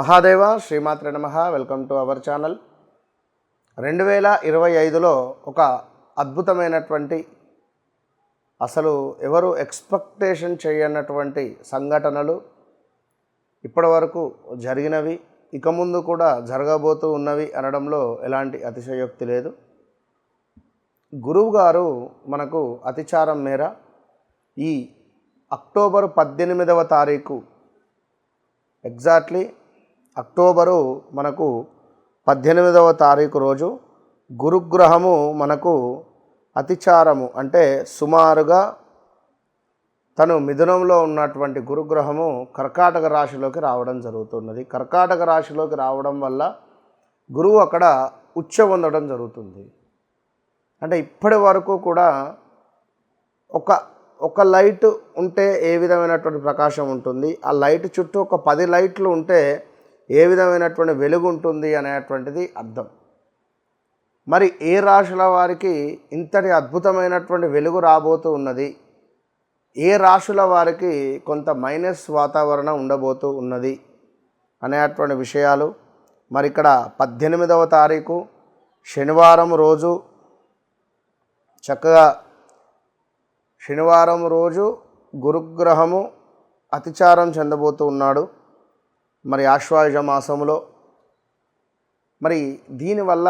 మహాదేవ శ్రీమాత్రే నమః. Welcome to our channel. 2025లో ఒక అద్భుతమైనటువంటి అసలు ఎవరు ఎక్స్పెక్టేషన్ చేయనటువంటి సంఘటనలు ఇప్పటివరకు జరిగినవి, ఇక ముందు కూడా జరగబోతూ ఉన్నవి అనడంలో ఎలాంటి అతిశయోక్తి లేదు. గురువు గారు మనకు అతిచారం మేర ఈ అక్టోబర్ 18వ తారీఖు ఎగ్జాక్ట్లీ అక్టోబరు మనకు 18వ తారీఖు రోజు గురుగ్రహము మనకు అతిచారము అంటే సుమారుగా తను మిథునంలో ఉన్నటువంటి గురుగ్రహము కర్కాటక రాశిలోకి రావడం జరుగుతున్నది. కర్కాటక రాశిలోకి రావడం వల్ల గురువు అక్కడ ఉచ్చ పొందడం జరుగుతుంది. అంటే ఇప్పటి వరకు కూడా ఒక లైట్ ఉంటే ఏ విధమైనటువంటి ప్రకాశం ఉంటుంది, ఆ లైట్ చుట్టూ ఒక 10 లైట్లు ఉంటే ఏ విధమైనటువంటి వెలుగు ఉంటుంది అనేటువంటిది అర్థం. మరి ఏ రాశుల వారికి ఇంతటి అద్భుతమైనటువంటి వెలుగు రాబోతూ ఉన్నది, ఏ రాశుల వారికి కొంత మైనస్ వాతావరణం ఉండబోతూ ఉన్నది అనేటువంటి విషయాలు మరి ఇక్కడ 18వ తారీఖు శనివారం రోజు చక్కగా శనివారం రోజు గురుగ్రహము అతిచారం చెందబోతూ ఉన్నాడు మరి ఆశ్వాయుజ మాసములో. మరి దీనివల్ల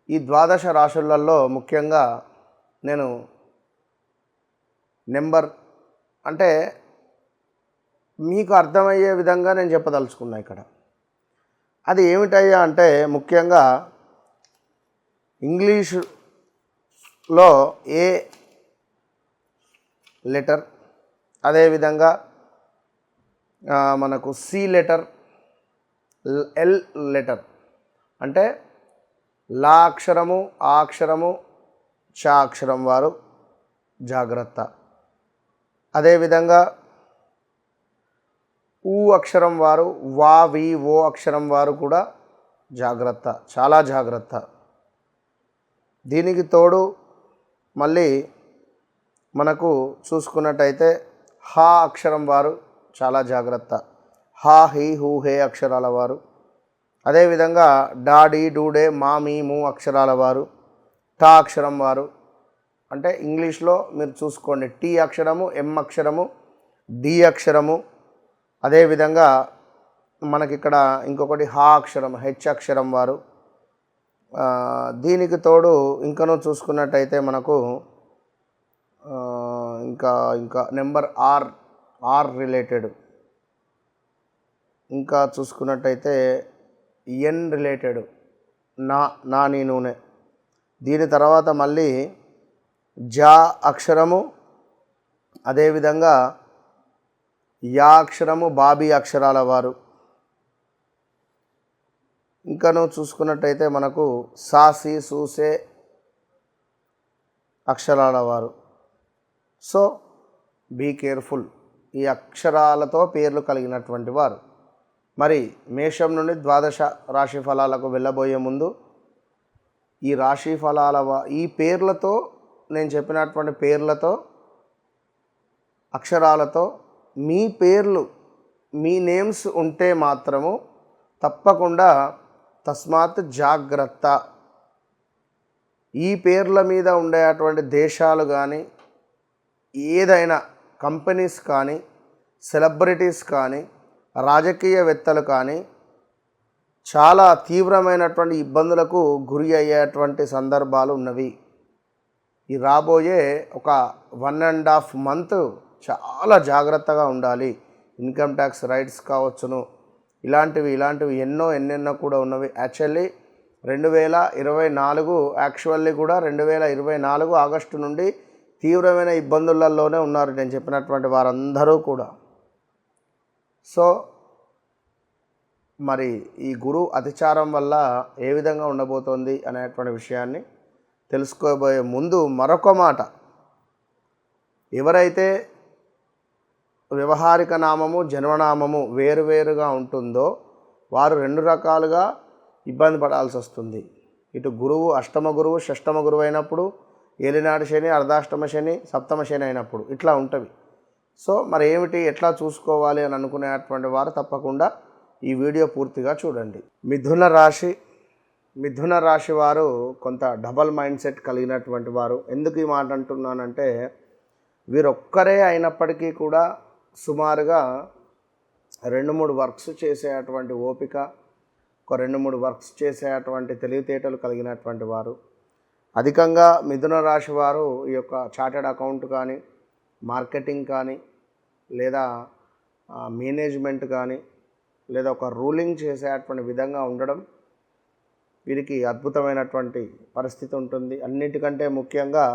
ఈ ద్వాదశ రాశులలో ముఖ్యంగా నేను నెంబర్ అంటే మీకు అర్థమయ్యే విధంగా నేను చెప్పదలుచుకున్నా ఇక్కడ. అది ఏమిటయ్యా అంటే ముఖ్యంగా ఇంగ్లీషులో ఏ లెటర్, అదేవిధంగా మనకు సి లెటర్, ఎల్ లెటర్ అంటే లా అక్షరము, ఆ అక్షరము, చ అక్షరం వారు జాగ్రత్త. అదేవిధంగా ఊ అక్షరం వారు, వా వి ఓ అక్షరం వారు కూడా జాగ్రత్త, చాలా జాగ్రత్త. దీనికి తోడు మళ్ళీ మనకు చూసుకున్నట్టయితే హా అక్షరం వారు చాలా జాగ్రత్త. హా హీ హూ హే అక్షరాల వారు, అదేవిధంగా డా డీ డూ డే మా మీ ము అక్షరాల వారు, టా అక్షరం వారు అంటే ఇంగ్లీష్లో మీరు చూసుకోండి టీ అక్షరము, ఎం అక్షరము, డి అక్షరము, అదేవిధంగా మనకిక్కడ ఇంకొకటి హా అక్షరం, హెచ్ అక్షరం వారు. దీనికి తోడు ఇంకనూ చూసుకున్నట్టయితే మనకు ఇంకా నెంబర్ ఆర్ రిలేటెడ్, ఇంకా చూసుకున్నట్టయితే ఎన్ రిలేటెడ్ నా నీ నూనె. దీని తర్వాత మళ్ళీ జా అక్షరము, అదేవిధంగా యా అక్షరము, బాబీ అక్షరాల వారు. ఇంకను చూసుకున్నట్టయితే మనకు సాసి సూసే అక్షరాల వారు. సో బీ కేర్ఫుల్, ఈ అక్షరాలతో పేర్లు కలిగినటువంటి వారు. మరి మేషం నుండి ద్వాదశ రాశి ఫలాలకు వెళ్ళబోయే ముందు ఈ రాశి ఫలాల ఈ పేర్లతో నేను చెప్పినటువంటి పేర్లతో అక్షరాలతో మీ పేర్లు, మీ నేమ్స్ ఉంటే మాత్రము తప్పకుండా తస్మాత్ జాగ్రత్త. ఈ పేర్ల మీద ఉండేటువంటి దేశాలు కానీ, ఏదైనా కంపెనీస్ కానీ, సెలబ్రిటీస్ కానీ, రాజకీయవేత్తలు కానీ చాలా తీవ్రమైనటువంటి ఇబ్బందులకు గురి అయ్యేటువంటి సందర్భాలు ఉన్నవి. ఈ రాబోయే ఒక 1.5 మంత్ చాలా జాగ్రత్తగా ఉండాలి. ఇన్కమ్ ట్యాక్స్ రైట్స్ కావచ్చును, ఇలాంటివి ఎన్నెన్నో కూడా ఉన్నవి. యాక్చువల్లీ 2024 యాక్చువల్లీ కూడా 2024 ఆగస్టు నుండి తీవ్రమైన ఇబ్బందులలోనే ఉన్నారు నేను చెప్పినటువంటి వారందరూ కూడా. సో మరి ఈ గురు అతిచారం వల్ల ఏ విధంగా ఉండబోతోంది అనేటువంటి విషయాన్ని తెలుసుకోబోయే ముందు మరొక మాట, ఎవరైతే వ్యవహారిక నామము, జన్మనామము వేరువేరుగా ఉంటుందో వారు 2 రకాలుగా ఇబ్బంది పడాల్సి వస్తుంది. ఇటు గురువు అష్టమ గురువు, షష్టమ గురువు అయినప్పుడు, ఏలినాడు శని, అర్ధాష్టమ శని, సప్తమ శని అయినప్పుడు ఇట్లా ఉంటుంది. సో మరి ఏమిటి, ఎట్లా చూసుకోవాలి అని అనుకునేటువంటి వారు తప్పకుండా ఈ వీడియో పూర్తిగా చూడండి. మిథున రాశి వారు కొంత డబల్ మైండ్ సెట్ కలిగినటువంటి వారు. ఎందుకు ఈ మాట అంటున్నానంటే, వీరొక్కరే అయినప్పటికీ కూడా సుమారుగా 2-3 వర్క్స్ చేసేటువంటి ఓపిక, ఒక 2-3 వర్క్స్ చేసేటువంటి తెలివితేటలు కలిగినటువంటి వారు. అధికంగా మిథున రాశి వారు ఈ యొక్క చార్టెడ్ అకౌంట్ కానీ, మార్కెటింగ్ కానీ, లేదా మేనేజ్మెంట్ కానీ, లేదా ఒక రూలింగ్ చేసేటువంటి విధంగా ఉండడం వీరికి అద్భుతమైనటువంటి పరిస్థితి ఉంటుంది. అన్నిటికంటే ముఖ్యంగా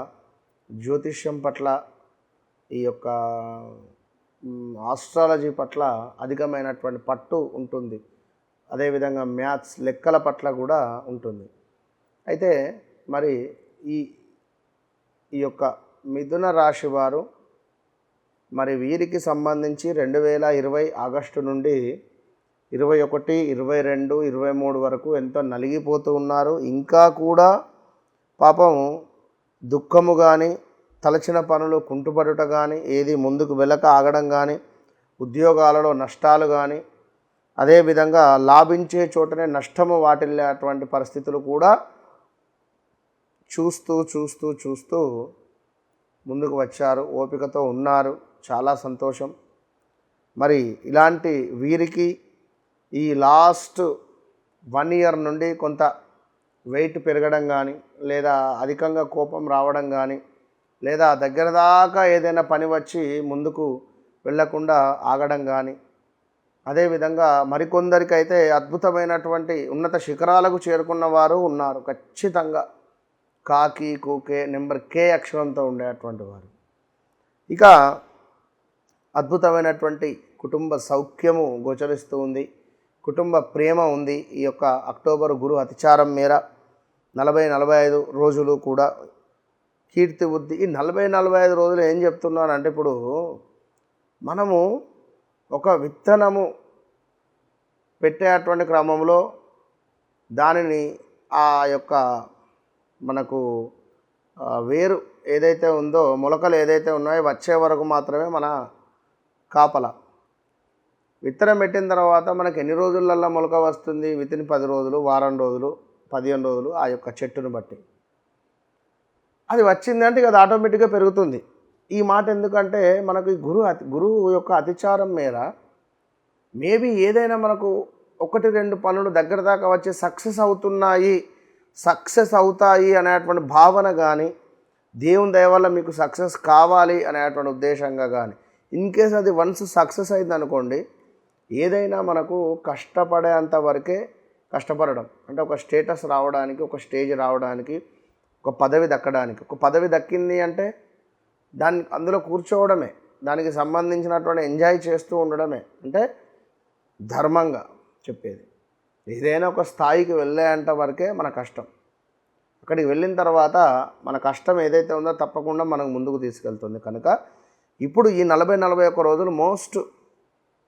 జ్యోతిష్యం పట్ల, ఈ యొక్క ఆస్ట్రాలజీ పట్ల అధికమైనటువంటి పట్టు ఉంటుంది. అదేవిధంగా మ్యాథ్స్, లెక్కల పట్ల కూడా ఉంటుంది. అయితే మరి ఈ యొక్క మిథున రాశి వారు మరి వీరికి సంబంధించి 2020 ఆగస్టు నుండి 21, 22, 23 వరకు ఎంతో నలిగిపోతూ ఉన్నారు. ఇంకా కూడా పాపం దుఃఖము కానీ, తలచిన పనులు కుంటుపడుట కానీ, ఏది ముందుకు వెళ్ళక ఆగడం కానీ, ఉద్యోగాలలో నష్టాలు కానీ, అదేవిధంగా లాభించే చోటనే నష్టము వాటిల్లేటువంటి పరిస్థితులు కూడా చూస్తూ ముందుకు వచ్చారు. ఓపికతో ఉన్నారు. చాలా సంతోషం. మరి ఇలాంటి వీరికి ఈ లాస్ట్ 1 ఇయర్ నుండి కొంత వెయిట్ పెరగడం కానీ, లేదా అధికంగా కోపం రావడం కానీ, లేదా దగ్గర దాకా ఏదైనా పని వచ్చి ముందుకు వెళ్ళకుండా ఆగడం కానీ, అదేవిధంగా మరికొందరికైతే అద్భుతమైనటువంటి ఉన్నత శిఖరాలకు చేరుకున్న వారు ఉన్నారు. ఖచ్చితంగా కాకి, కూకే, నెంబర్ కే అక్షరంతో ఉండేటువంటి వారు. ఇక అద్భుతమైనటువంటి కుటుంబ సౌఖ్యము గోచరిస్తూ ఉంది. కుటుంబ ప్రేమ ఉంది. ఈ యొక్క అక్టోబర్ గురు అతిచారం మేర 40-45 రోజులు కూడా కీర్తి వృద్ధి. ఈ 40-45 రోజులు ఏం చెప్తున్నానంటే, ఇప్పుడు మనము ఒక విత్తనము పెట్టేటువంటి క్రమంలో దానిని ఆ యొక్క మనకు వేరు ఏదైతే ఉందో, మొలకలు ఏదైతే ఉన్నాయో వచ్చే వరకు మాత్రమే మన కాపల. విత్తనం పెట్టిన తర్వాత మనకు ఎన్ని రోజులల్లో మొలక వస్తుంది? వితిన్ 10 రోజులు, వారం రోజులు, 15 రోజులు, ఆ యొక్క చెట్టును బట్టి అది వచ్చిందంటే అది ఆటోమేటిక్గా పెరుగుతుంది. ఈ మాట ఎందుకంటే, మనకు గురువు యొక్క అతిచారం మేర మేబీ ఏదైనా మనకు 1-2 పనులు దగ్గర దాకా వచ్చి సక్సెస్ అవుతాయి అనేటువంటి భావన కానీ, దేవుని దయ వల్ల మీకు సక్సెస్ కావాలి అనేటువంటి ఉద్దేశంగా కానీ, ఇన్ కేస్ అది వన్స్ సక్సెస్ అయింది అనుకోండి, ఏదైనా మనకు కష్టపడేంత వరకే కష్టపడడం. అంటే ఒక స్టేటస్ రావడానికి, ఒక స్టేజ్ రావడానికి, ఒక పదవి దక్కడానికి. ఒక పదవి దక్కింది అంటే అందులో కూర్చోవడమే, దానికి సంబంధించినటువంటి ఎంజాయ్ చేస్తూ ఉండడమే. అంటే ధర్మంగా చెప్పేది, ఏదైనా ఒక స్థాయికి వెళ్ళేంత వరకే మన కష్టం. అక్కడికి వెళ్ళిన తర్వాత మన కష్టం ఏదైతే ఉందో తప్పకుండా మనకు ముందుకు తీసుకెళ్తుంది. కనుక ఇప్పుడు ఈ 40-41 రోజులు మోస్ట్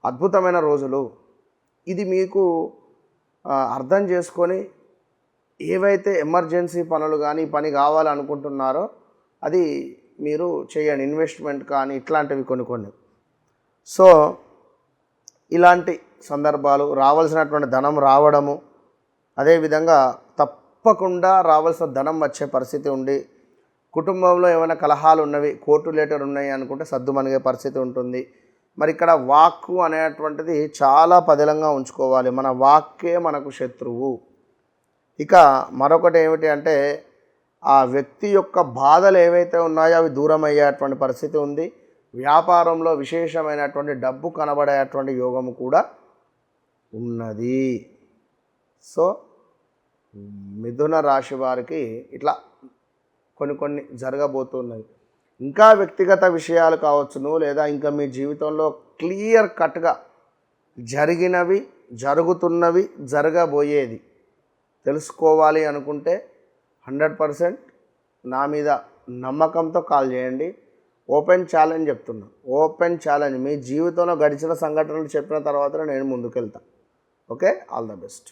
అద్భుతమైన రోజులు. ఇది మీకు అర్థం చేసుకొని ఏవైతే ఎమర్జెన్సీ పనులు కానీ, పని కావాలనుకుంటున్నారో అది మీరు చేయండి. ఇన్వెస్ట్మెంట్ కానీ ఇట్లాంటివి కొన్ని. సో ఇలాంటి సందర్భాలు, రావాల్సినటువంటి ధనం రావడము, అదేవిధంగా తప్పకుండా రావాల్సిన ధనం వచ్చే పరిస్థితి ఉండి, కుటుంబంలో ఏమైనా కలహాలు ఉన్నవి, కోర్టు లెటర్ ఉన్నాయి అనుకుంటే సద్దుమణిగే పరిస్థితి ఉంటుంది. మరి ఇక్కడ వాక్కు అనేటువంటిది చాలా పదిలంగా ఉంచుకోవాలి. మన వాక్కే మనకు శత్రువు. ఇక మరొకటి ఏమిటి అంటే, ఆ వ్యక్తి యొక్క బాధలు ఏవైతే ఉన్నాయో అవి దూరం అయ్యేటువంటి పరిస్థితి ఉంది. వ్యాపారంలో విశేషమైనటువంటి డబ్బు కనబడేటువంటి యోగము కూడా ఉన్నది. సో మిథున రాశి వారికి ఇట్లా కొన్ని జరగబోతున్నాయి. ఇంకా వ్యక్తిగత విషయాలు కావచ్చును, లేదా ఇంకా మీ జీవితంలో క్లియర్ కట్గా జరిగినవి, జరుగుతున్నవి, జరగబోయేది తెలుసుకోవాలి అనుకుంటే 100% నా మీద నమ్మకంతో కాల్ చేయండి. ఓపెన్ ఛాలెంజ్ చెప్తున్నా, ఓపెన్ ఛాలెంజ్. మీ జీవితంలో గడిచిన సంఘటనలు చెప్పిన తర్వాత నేను ముందుకెళ్తాను. Okay, all the best.